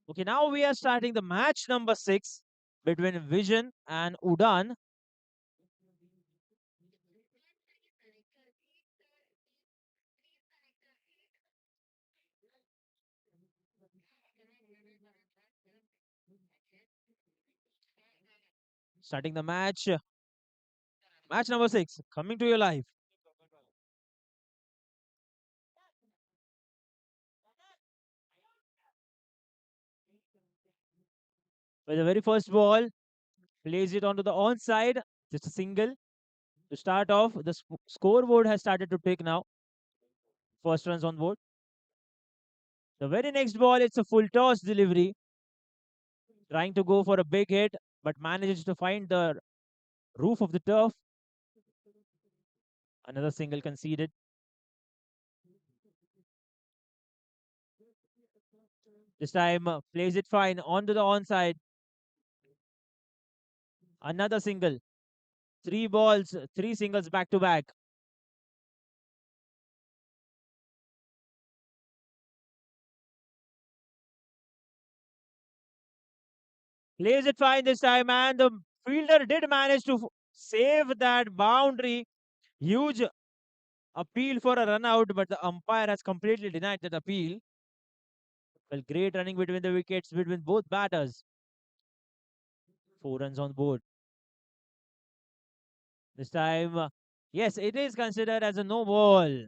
Okay, now we are starting the match number 6 between Vision and Udaan. Starting the match. Match number 6 coming to your live. With the very first ball, plays it onto the onside. Just a single. To start off, the scoreboard has started to tick now. First runs on board. The very next ball, it's a full toss delivery. Trying to go for a big hit, but manages to find the roof of the turf. Another single conceded. This time, plays it fine onto the onside. Another single. Three balls, three singles back to back. Plays it fine this time, and the fielder did manage to save that boundary. Huge appeal for a run out, but the umpire has completely denied that appeal. Well, great running between the wickets between both batters. 4 runs on board. This time, yes, it is considered as a no ball.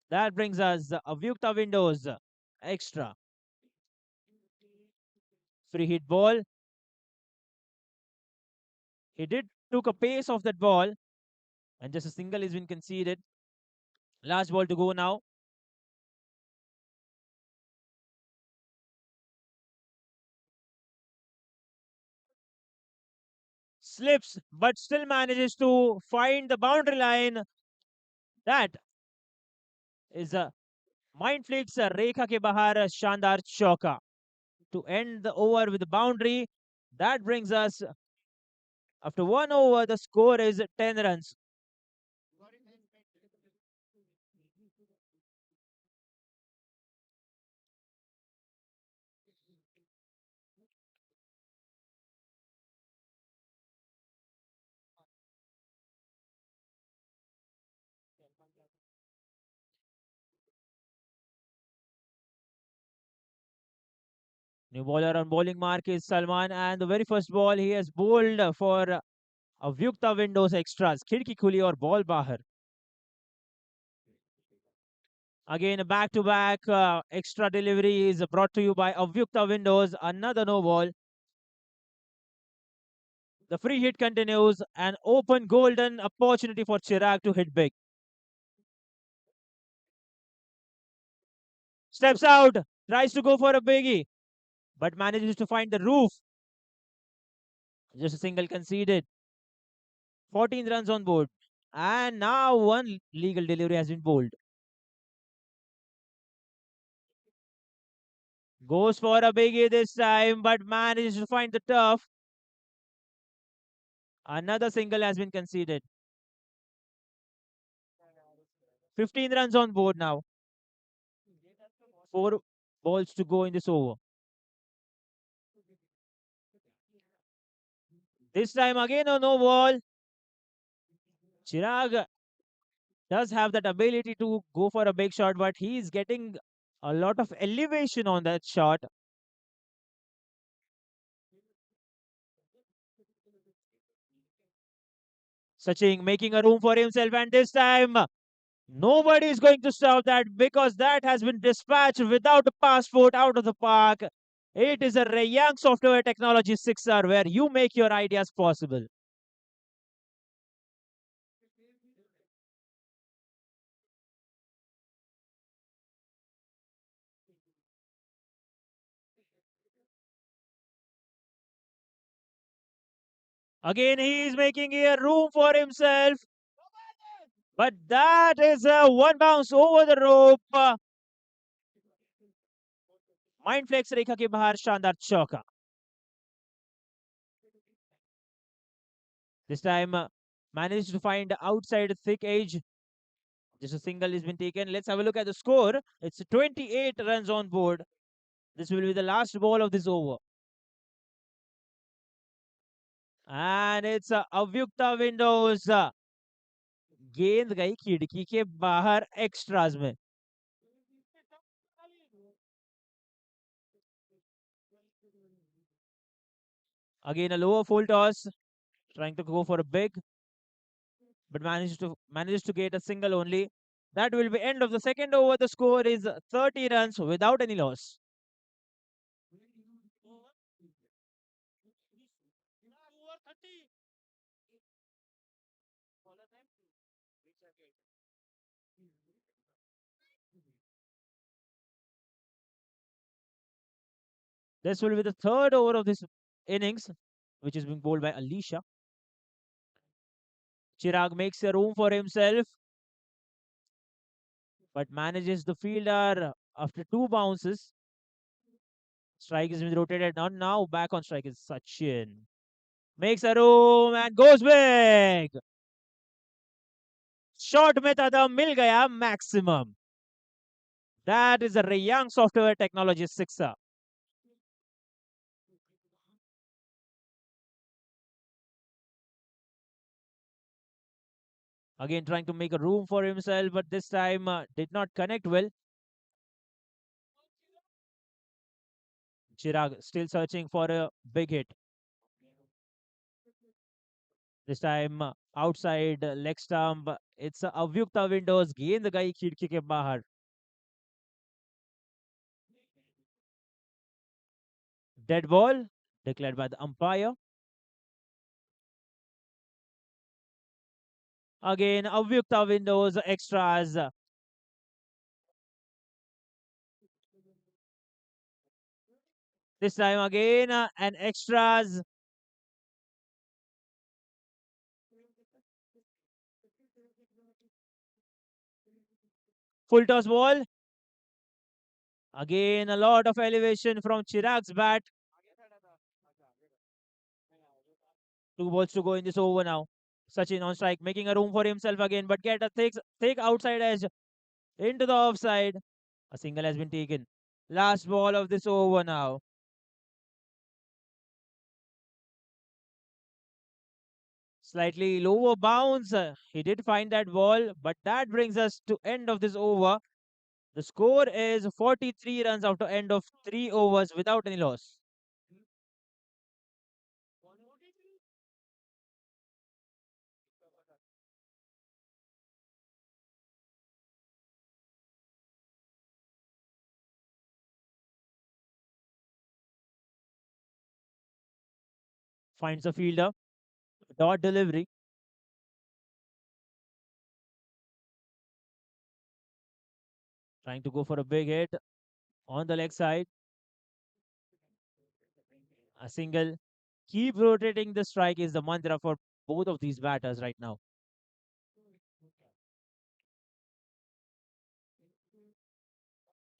That brings us Avyukta Windows extra. Free hit ball. He did took a pace of that ball, and just a single has been conceded. Last ball to go now. Slips, but still manages to find the boundary line. That is a mind flicks Rekha ke bahar Shandar Chauka to end the over with the boundary. That brings us, after 1 over, the score is 10 runs. New bowler on bowling mark is Salman, and the very first ball he has bowled for Avyukta Windows extras. Khidki khuli or ball bahar. Again, a back-to-back extra delivery is brought to you by Avyukta Windows. Another no ball. The free hit continues. An open golden opportunity for Chirag to hit big. Steps out, tries to go for a biggie, but manages to find the roof. Just a single conceded. 14 runs on board. And now one legal delivery has been bowled. Goes for a biggie this time, but manages to find the turf. Another single has been conceded. 15 runs on board now. 4 balls to go in this over. This time again a no ball. Chirag does have that ability to go for a big shot, but he is getting a lot of elevation on that shot. Sachin making a room for himself, and this time nobody is going to stop that because that has been dispatched without a passport out of the park. It is a Young Software Technology sixer where you make your ideas possible. Again, he is making a room for himself, but that is a one bounce over the rope. Mind flex रेखा के बाहर शानदार चौका. This time managed to find outside thick edge. Just a single has been taken. Let's have a look at the score. It's 28 runs on board. This will be the last ball of this over. And it's Avyukta windows. गेंद गई खिड़की के बाहर extras में. Again a lower full toss, trying to go for a big, but managed to get a single only. That will be end of the second over. The score is 30 runs without any loss. This will be the third over of this innings, which is being bowled by Alicia. Chirag makes a room for himself, but manages the fielder after two bounces. Strike is being rotated on now. Back on strike is Sachin. Makes a room and goes big. Short में था मिल गया maximum. That is a Rayang Software Technology sixer. Again trying to make a room for himself, but this time did not connect well. Chirag still searching for a big hit. This time outside leg stump. It's Avyukta Windows. गेंद गई खिड़की के बाहर. Dead ball declared by the umpire. Again Avyukta Windows extras. This time again an extras. Full toss ball. Again a lot of elevation from Chirag's bat. Two balls to go in this over now. Sachin on strike, making a room for himself again, but get a thick outside edge into the offside. A single has been taken. Last ball of this over now. Slightly lower bounce. He did find that ball, but that brings us to end of this over. The score is 43 runs after end of 3 overs without any loss. Finds a fielder. Dot delivery. Trying to go for a big hit on the leg side. A single. Keep rotating the strike is the mantra for both of these batters right now.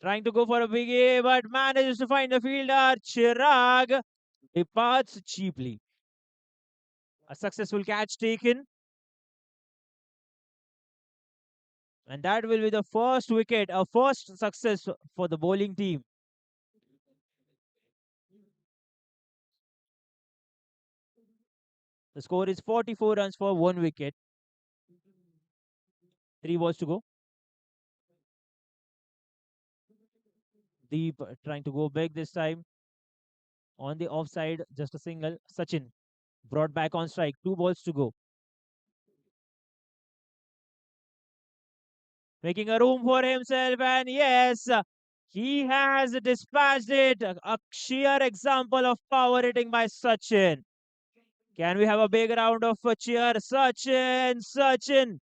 Trying to go for a big A, but manages to find a fielder. Chirag departs cheaply. A successful catch taken. And that will be the first wicket, a first success for the bowling team. The score is 44 runs for one wicket. Three balls to go. Deep trying to go big this time. On the offside, just a single. Sachin brought back on strike. Two balls to go. Making a room for himself, and yes, he has dispatched it. A sheer example of power hitting by Sachin. Can we have a big round of cheer? Sachin, Sachin.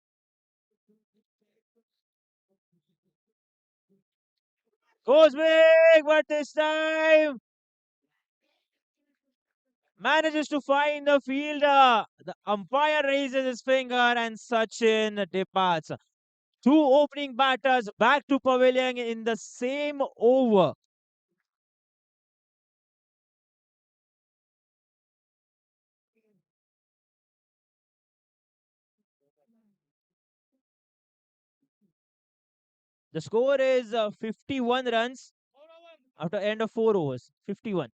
Goes big, but this time manages to find the fielder. The umpire raises his finger and Sachin departs. Two opening batters back to pavilion in the same over. The score is 51 runs after end of 4 overs. 51.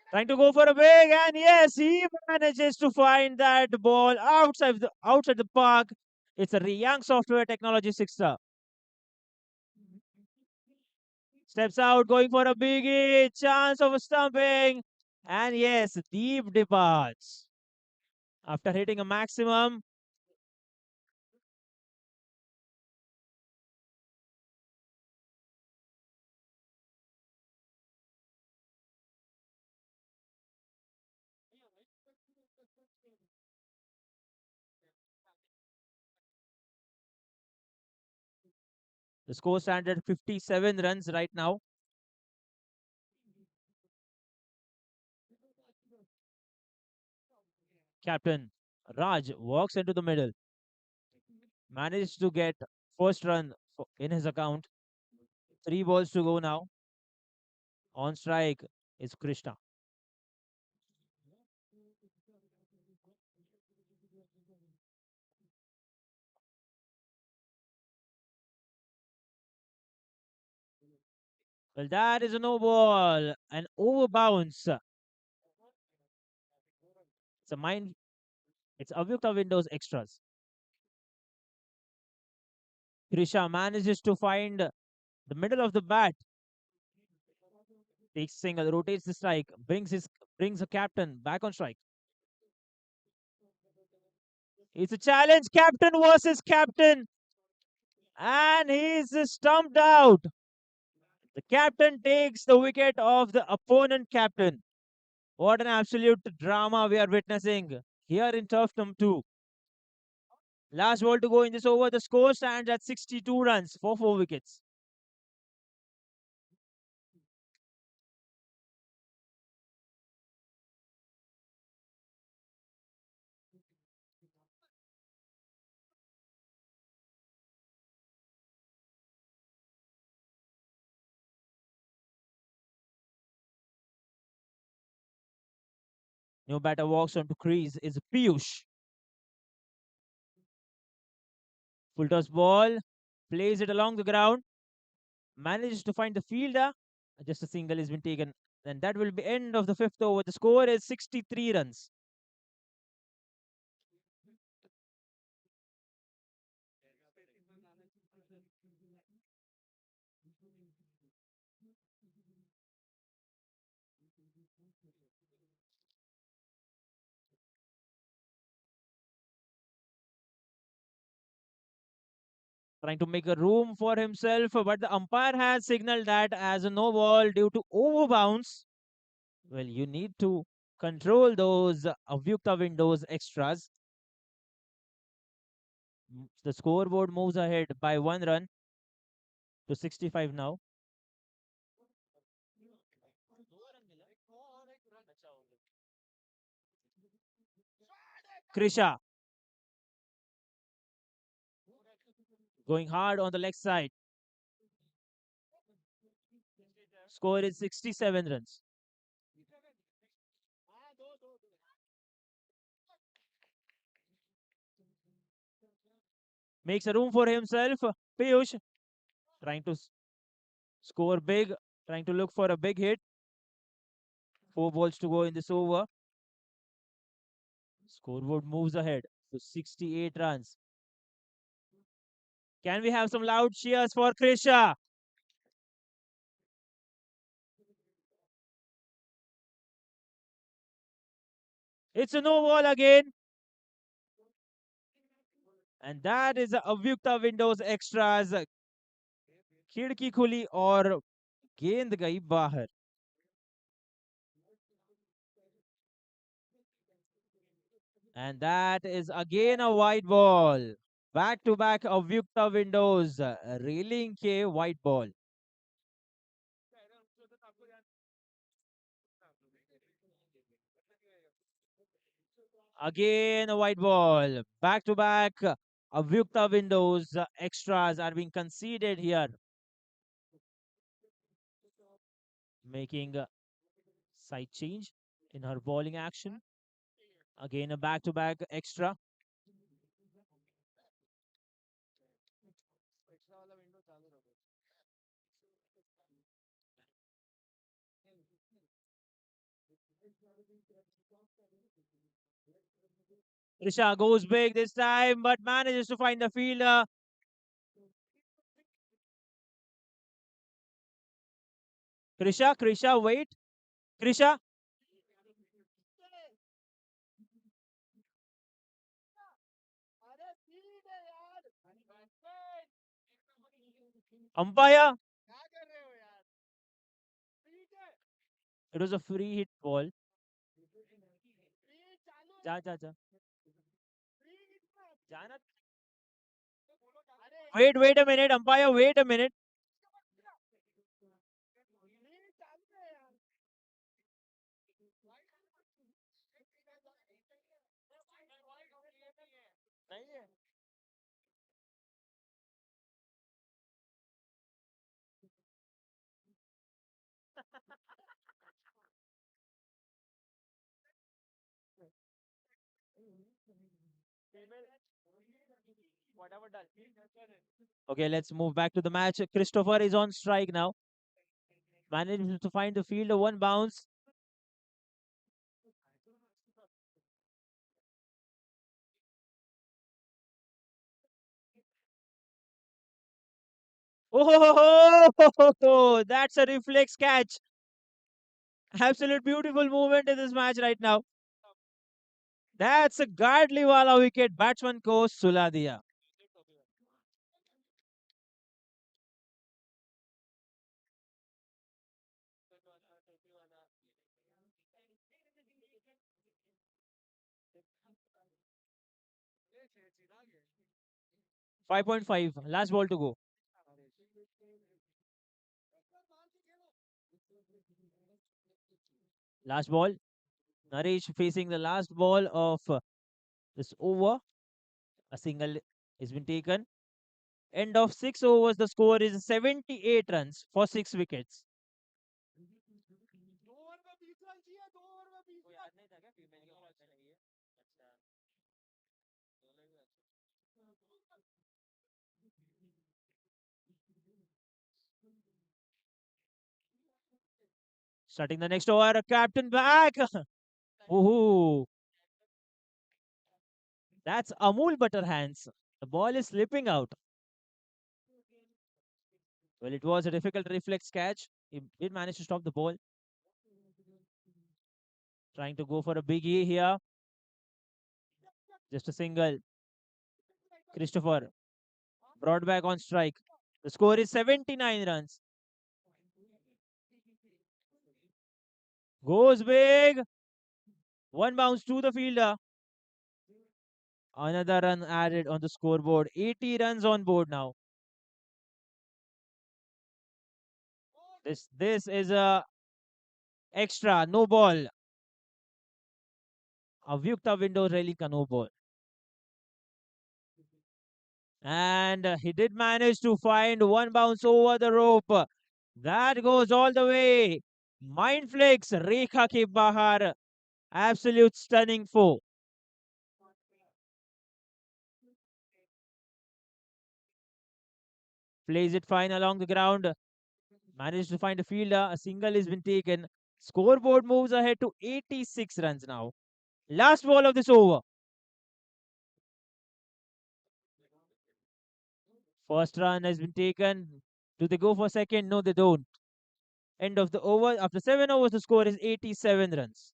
Trying to go for a big, and yes, he manages to find that ball outside the park. It's a Young Software Technology sixer. Steps out, going for a biggie, chance of stumping, and yes, deep departs. After hitting a maximum, the score stands at 57 runs right now. Captain Raj walks into the middle, managed to get first run in his account. 3 balls to go now. On strike is Krishna. Well, that is a no ball. An over bounce. It's a mind. It's Avyukta Windows extras. Krisha manages to find the middle of the bat. Takes single, rotates the strike, brings a captain back on strike. It's a challenge, captain versus captain, and he's stumped out. The captain takes the wicket of the opponent captain. What an absolute drama we are witnessing here in turf number 2. Last ball to go in this over. The score stands at 62 runs for 4 wickets. New batter walks onto crease is Piyush. Full toss ball, plays it along the ground, manages to find the fielder. Just a single has been taken. And that will be end of the 5th over. The score is 63 runs. Trying to make a room for himself, but the umpire has signaled that as a no ball due to over bounce. Well, you need to control those Avyukta Windows extras. The scoreboard moves ahead by 1 run to 65 now. Krisha going hard on the leg side. Score is 67 runs. Makes a room for himself. Piyush trying to score big, trying to look for a big hit. 4 balls to go in this over. Scoreboard moves ahead to 68 runs. Can we have some loud cheers for Krisha? It's a no ball again. And that is Avyukta Windows extras. खिड़की खुली और गेंद गई बाहर. And that is again a white ball. Back to back Avyukta Windows. Reeling ke white ball. Again a white ball. Back to back Avyukta Windows extras are being conceded here. Making a side change in her bowling action. Again, a back-to-back extra. Risha goes big this time, but manages to find the fielder. Krisha, wait. Krisha, umpire. It was a free hit ball. Ja, ja, ja. जाना wait a minute, umpire, wait a minute. नहीं है. 'Whatever done. Okay, let's move back to the match. Christopher is on strike now. Manages to find the fielder, one bounce. Oh, that's a reflex catch. Absolute beautiful movement in this match right now. That's a Gardli wala wicket. Batsman को सुला दिया. 5.5. Last ball to go. Last ball. Naresh facing the last ball of this over. A single has been taken. End of 6 overs. The score is 78 runs for 6 wickets. Starting the next over, captain back. Ooh, that's Amul Butter hands. The ball is slipping out. Well, it was a difficult reflex catch. He did manage to stop the ball. Trying to go for a big E here. Just a single. Christopher brought back on strike. The score is 79 runs. Goes big. One bounce to the fielder. Another run added on the scoreboard. 80 runs on board now. This is a extra, no ball. Avyukta window railing ka no ball. And he did manage to find one bounce over the rope. That goes all the way. Mind flicks, Rekha ke bahar. Absolute stunning four. Plays it fine along the ground. Managed to find a fielder. A single has been taken. Scoreboard moves ahead to 86 runs now. Last ball of this over. First run has been taken. Do they go for second? No, they don't. End of the over. After 7 overs, the score is 87 runs.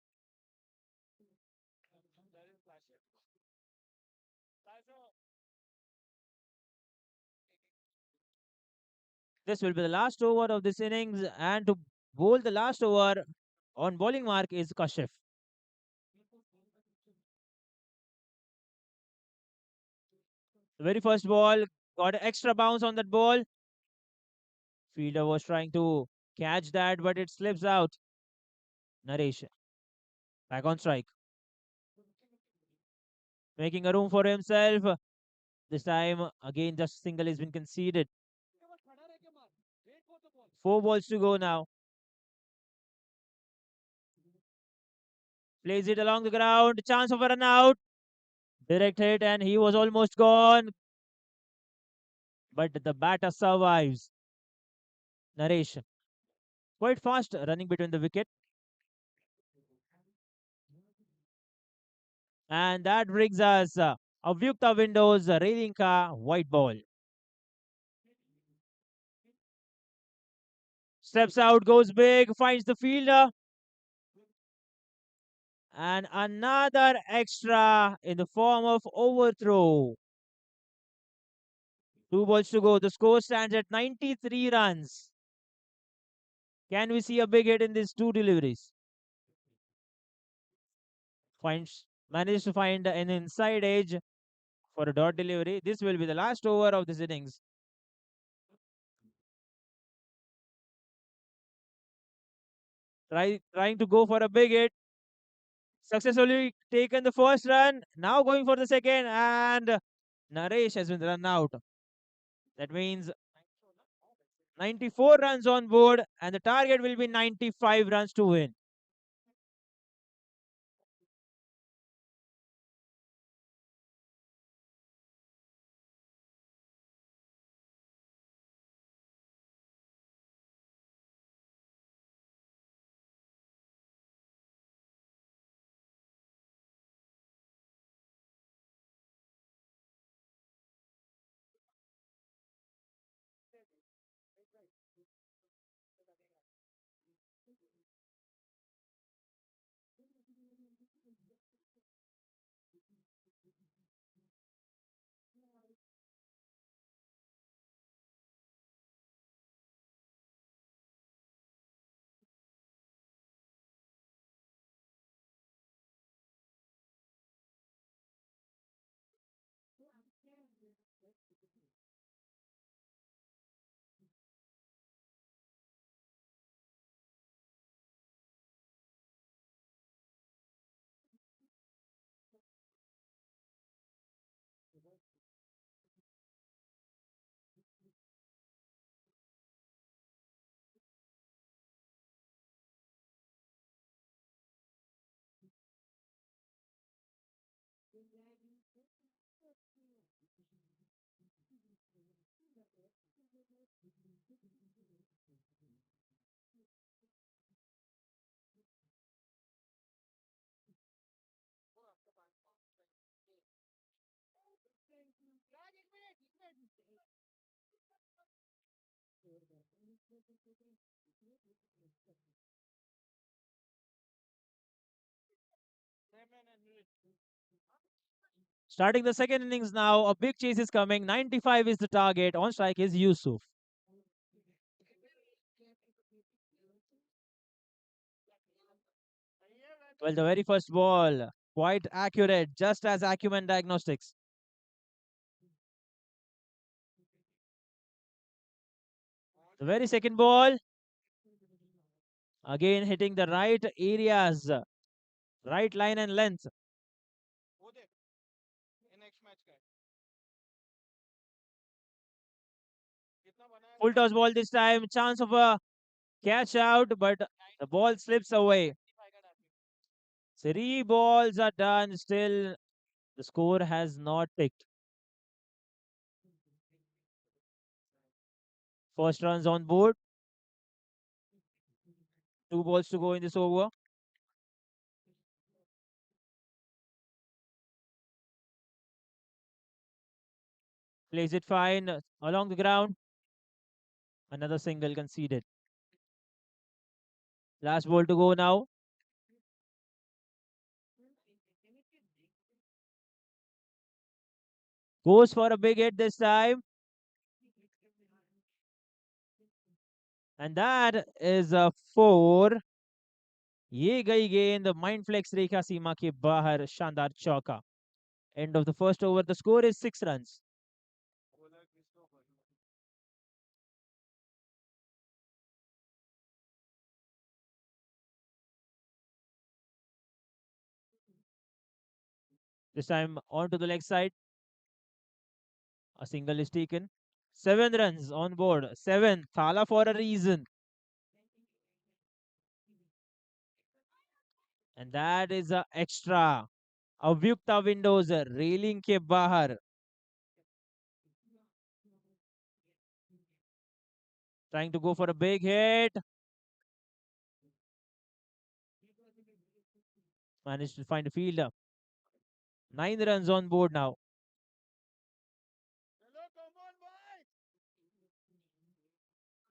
This will be the last over of this innings, and to bowl the last over on bowling mark is Kashif. The very first ball got an extra bounce on that ball. Fielder was trying to catch that, but it slips out. Naresh back on strike, making a room for himself. This time, again, just single has been conceded. 4 balls to go now. Plays it along the ground. Chance of a run out. Direct hit, and he was almost gone. But the batter survives. Naresh, quite fast running between the wicket. And that brings us Avyukta Windows, Relinka, white ball. Steps out, goes big, finds the fielder. And another extra in the form of overthrow. 2 balls to go. The score stands at 93 runs. Can we see a big hit in these two deliveries? Manages to find an inside edge for a dot delivery. This will be the last over of this innings. Trying to go for a big hit. Successfully taken the first run. Now going for the second, and Naresh has been run out. That means 94 runs on board, and the target will be 95 runs to win. Starting the second innings now, a big chase is coming. 95 is the target. On strike is Yusuf. Well, the very first ball, quite accurate, just as Acumen Diagnostics. The very second ball, again hitting the right areas, right line and length. Full toss ball this time, chance of a catch out, but the ball slips away. 3 balls are done, still the score has not picked. First runs on board, 2 balls to go in this over. Plays it fine along the ground. Another single conceded. Last ball to go now. Goes for a big hit this time. And that is a 4. ये गई गेंद mind flex रेखा सीमा के बाहर शानदार चौका. End of the first over. The score is 6 runs. This time on to the leg side. A single is taken. 7 runs on board. 7. Thala for a reason. And that is a extra. Avyukta windows railing के बाहर. Trying to go for a big hit. Managed to find a fielder. 9 runs on board now.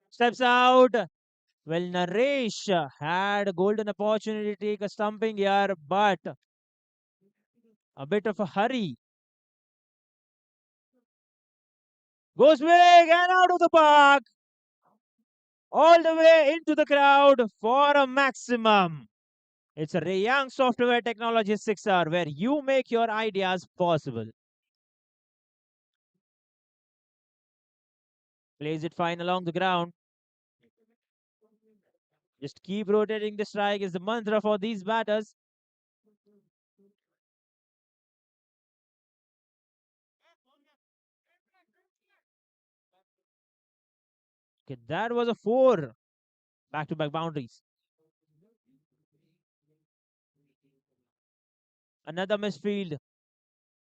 Steps out. Well, Naresh had a golden opportunity to take a stumping here, but a bit of a hurry. Goes big and out of the park. All the way into the crowd for a maximum. It's a Young Software Technology sixer where you make your ideas possible. Plays it fine along the ground. Just keep rotating the strike is the mantra for these batters. Okay, that was a four back-to-back boundaries. Another misfield,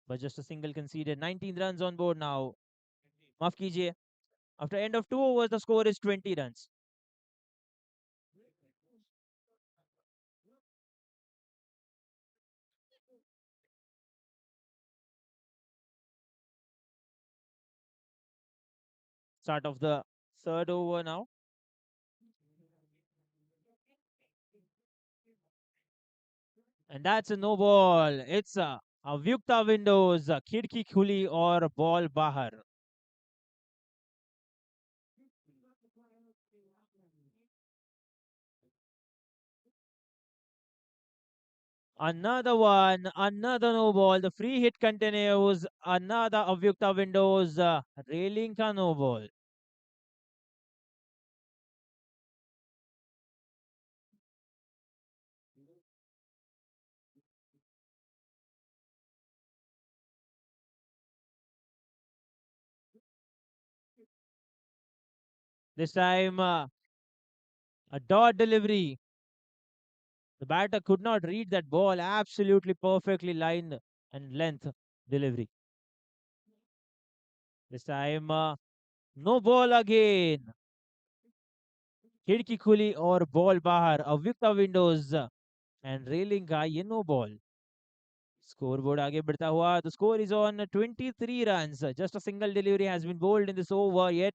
but just a single conceded. 19 runs on board now. Maaf kijiye. After end of 2 overs, the score is 20 runs. Start of the third over now. And that's a no ball. It's a Avyukta windows, a khidki khuli or ball bahar. Another one, another no ball. The free hit continues. Another Avyukta windows, railing ka no ball. This time, a dot delivery. The batter could not read that ball. Absolutely perfectly lined and length delivery. This time, no ball again. खिड़की खुली और ball बाहर अव्युक्ता Windows and railing का ये no ball score board आगे बढ़ता हुआ the score is on 23 runs just a single delivery has been bowled in this over yet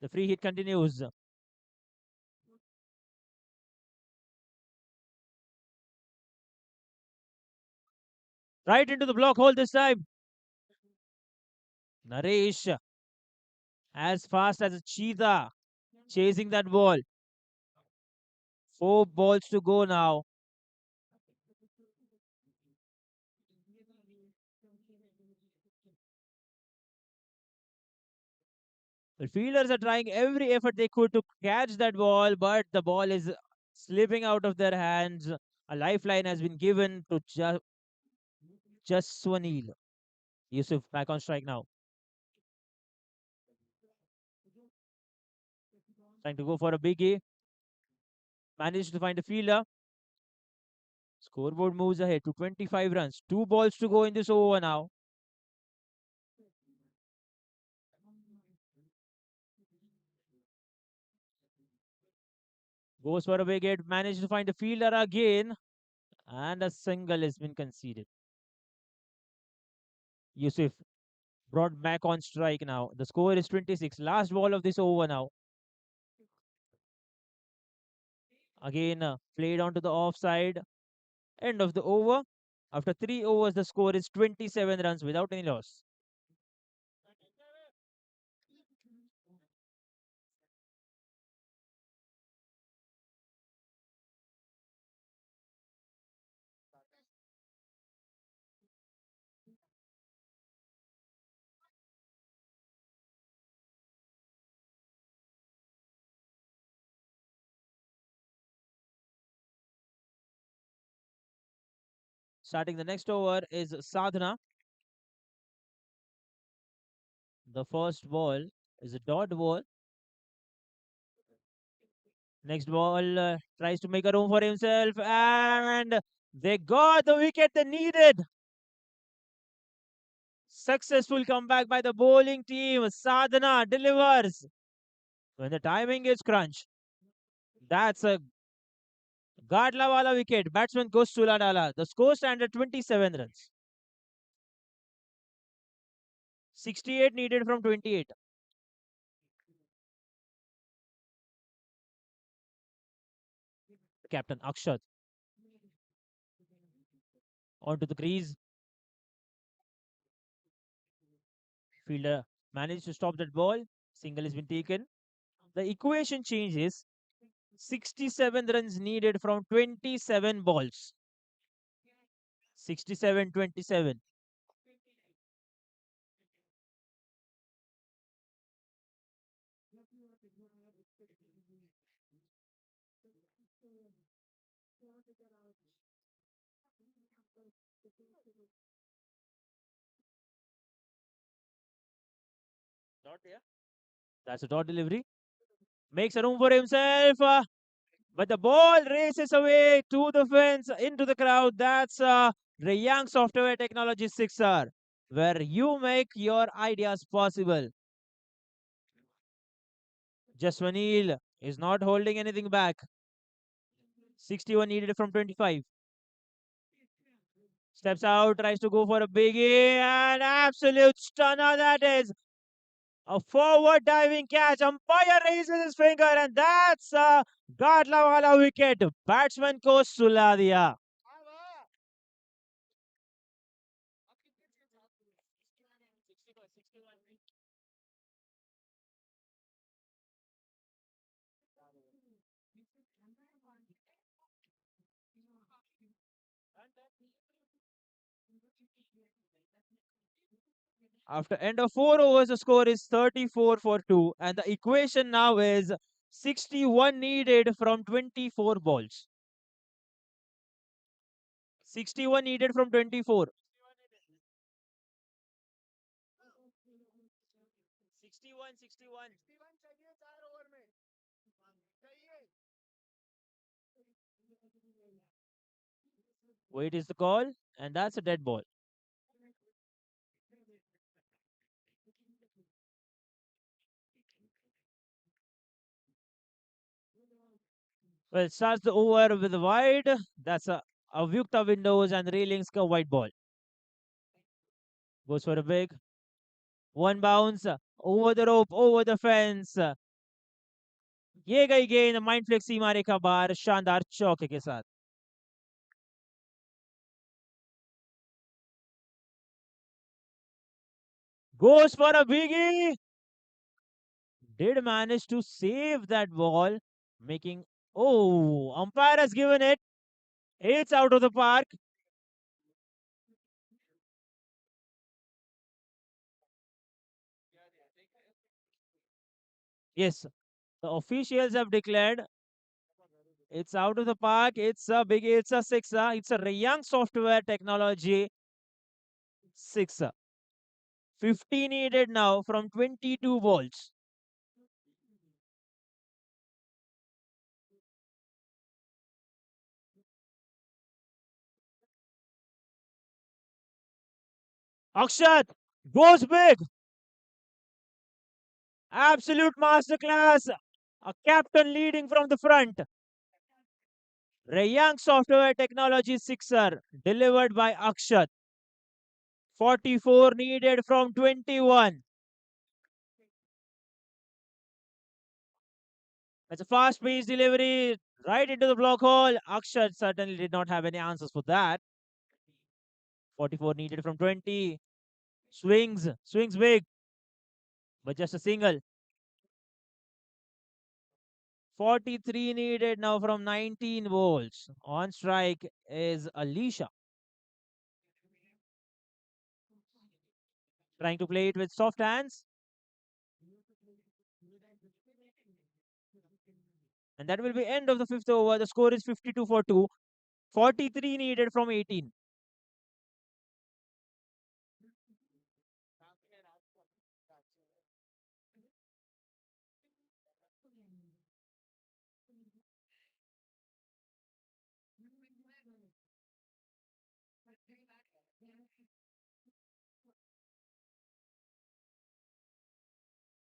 the free hit continues right into the block hole this time Naresh as fast as a cheetah chasing that ball 4 balls to go now the fielders are trying every effort they could to catch that ball but the ball is slipping out of their hands a lifeline has been given to just Swanil. Yusuf back on strike now. Trying to go for a biggie. Managed to find a fielder. Scoreboard moves ahead to 25 runs. 2 balls to go in this over now. Goes for a big hit. Managed to find a fielder again. And a single has been conceded. Yusuf brought back on strike now. The score is 26. Last ball of this over now. Again, played onto the offside. End of the over. After 3 overs, the score is 27 runs without any loss. Starting the next over is Sadhana. The first ball is a dot ball. Next ball tries to make a room for himself, and they got the wicket they needed. Successful comeback by the bowling team. Sadhana delivers when the timing is crunch. That's a Gadla wala wicket. Batsman goes Suladala. The score stands at 27 runs. 68 needed from 28. Captain Akshat onto the crease. Fielder managed to stop that ball. Single has been taken. The equation changes. 67 runs needed from 27 balls. 67-27. Dot, yeah. That's a dot delivery. Makes a room for himself. But the ball races away to the fence, into the crowd. That's Rayang Software Technology sixer, where you make your ideas possible. Jaswanil is not holding anything back. 61 needed from 25. Steps out, tries to go for a biggie, and absolute stunner that is. A forward diving catch. Umpire raises his finger, and that's a Gadlawala wicket. Batsman goes Suladia. After end of 4 overs, the score is 34 for 2, and the equation now is 61 needed from 24 balls. 61 needed from 24. 61, 61. Wait is the call, and that's a dead ball. Well, it starts the over with a wide. That's a Avyukta windows and railings ka white ball. Goes for a big one bounce over the rope, over the fence. ये गई गेंद mind flex सीमा रेखा बाहर शानदार चौके के साथ. Goes for a biggie. Did manage to save that ball, making. Oh, umpire has given it. It's out of the park. Yes, the officials have declared it's out of the park. It's a big. It's a sixer. It's a Rayang Software Technology sixer. 50 needed now from 22 balls. Akshat goes big. Absolute masterclass. A captain leading from the front. Rayang Software Technology sixer delivered by Akshat. 44 needed from 21. It's a fast paced delivery right into the block hole. Akshat certainly did not have any answers for that. 44 needed from 20. Swings big, but just a single. 43 needed now from 19 balls. On strike is Alicia. Trying to play it with soft hands. And that will be end of the fifth over. The score is 52 for 2. 43 needed from 18.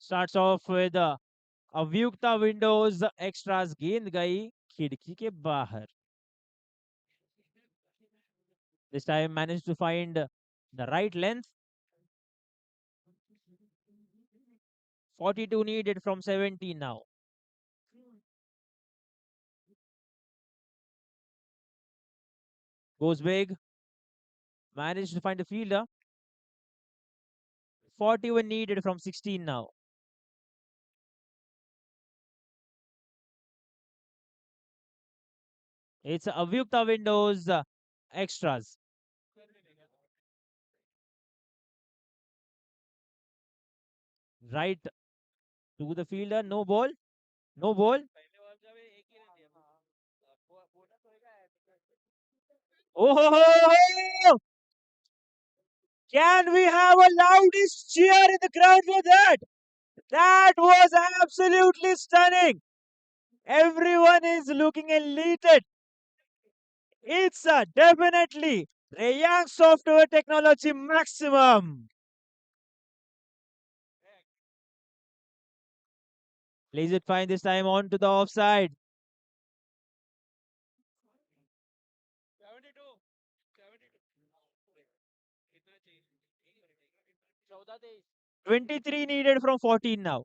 Starts off with Avyukta windows extras गेंद गई खिड़की के बाहर. This time managed to find the right length. 42 needed from 17 now. Goes big. Managed to find a fielder. 41 needed from 16 now. It's Avyukta Windows extras. Right to the fielder. No ball. No ball. Oh, ho, ho, ho! Can we have a loudest cheer in the crowd for that? That was absolutely stunning. Everyone is looking elated. It's definitely Rayang software technology maximum. Plays it fine this time on to the offside. 23 needed from 14 now.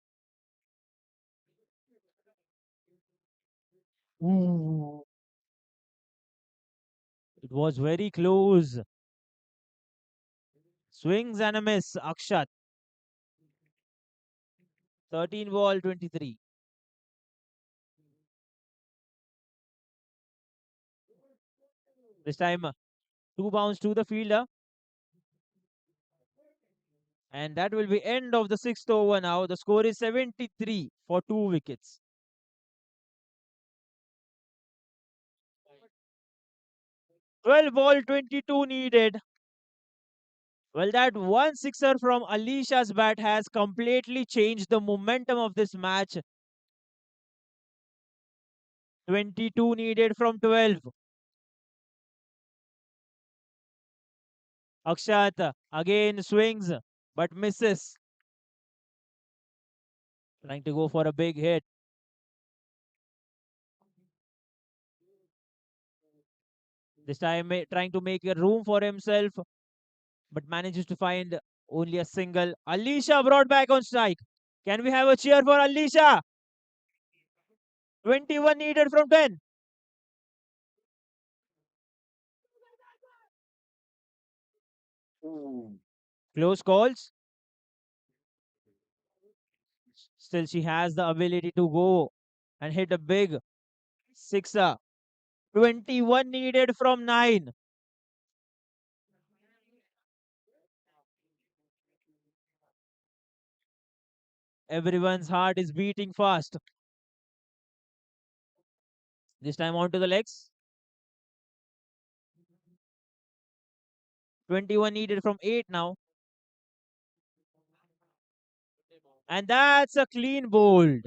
Ooh. It was very close. Swings and a miss. Akshat. 13 ball 23. This time, two bounce to the fielder. And that will be end of the sixth over now. The score is 73 for 2 wickets. 12 ball 22 needed. Well, that one sixer from Alisha's bat has completely changed the momentum of this match. 22 needed from 12. Akshat again swings but misses. Trying to go for a big hit. This time trying to make a room for himself but manages to find only a single. Alisha brought back on strike. Can we have a cheer for Alisha? 21 needed from 10. Close calls. Still, she has the ability to go and hit a big sixer. 21 needed from 9. Everyone's heart is beating fast. This time onto the legs. 21 needed from 8 now. And that's a clean bowled.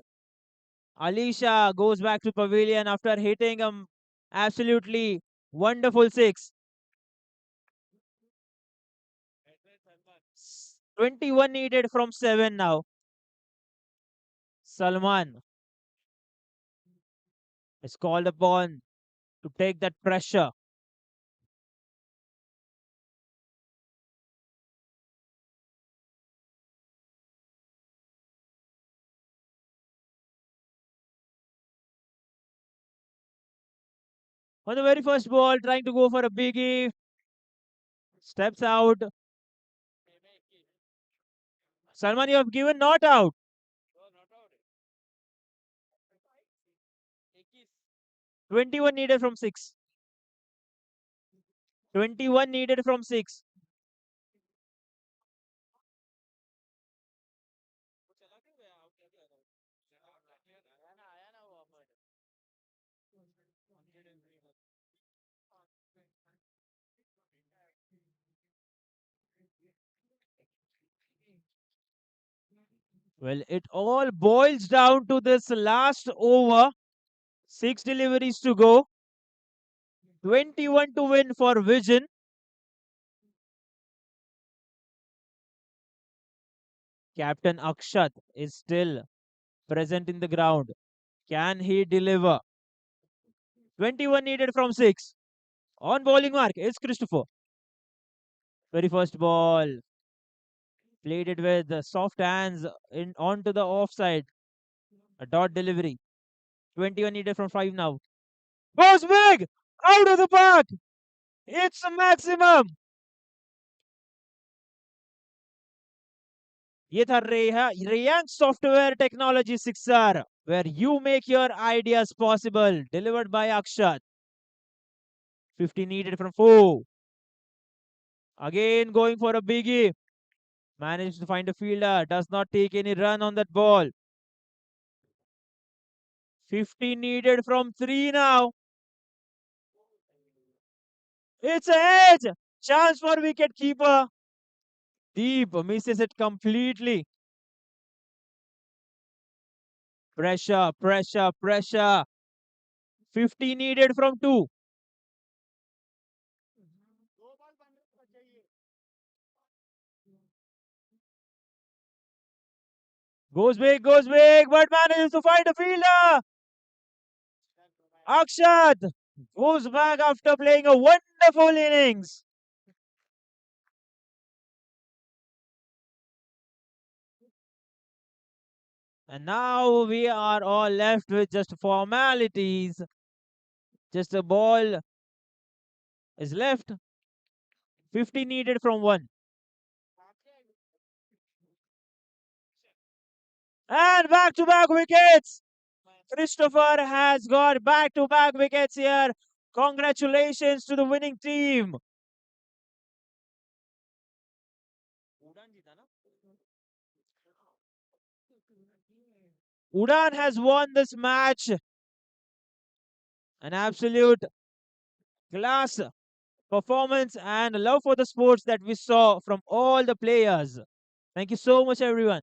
Alisha goes back to pavilion after hitting a absolutely wonderful six. 21 needed from 7 now. Salman is called upon to take that pressure. On the very first ball, trying to go for a biggie. Steps out. Salman, you have given not out. 21 needed from 6. 21 needed from 6. Well, it all boils down to this last over. 6 deliveries to go. 21 to win for Vision. Captain Akshat is still present in the ground. Can he deliver? 21 needed from 6. On bowling mark is Christopher. Very first ball. Played it with soft hands in onto the offside. A dot delivery. 21 needed from 5 now. Goes big! Out of the park! It's a maximum! ये था Reyang software technology sixer where you make your ideas possible, delivered by Akshat. 50 needed from 4. Again going for a biggie. Managed to find a fielder, does not take any run on that ball. 50 needed from 3 now. It's a edge! Chance for wicket keeper. Deep misses it completely. Pressure, pressure, pressure. 50 needed from 2. Goes big, but manages to find a fielder. Akshat goes back after playing a wonderful innings. And now we are all left with just formalities. Just a ball is left. 50 needed from 1. And back to back wickets. Christopher has got back to back wickets here. Congratulations to the winning team. Udaan has won this match. An absolute class performance and love for the sports that we saw from all the players. Thank you so much, everyone.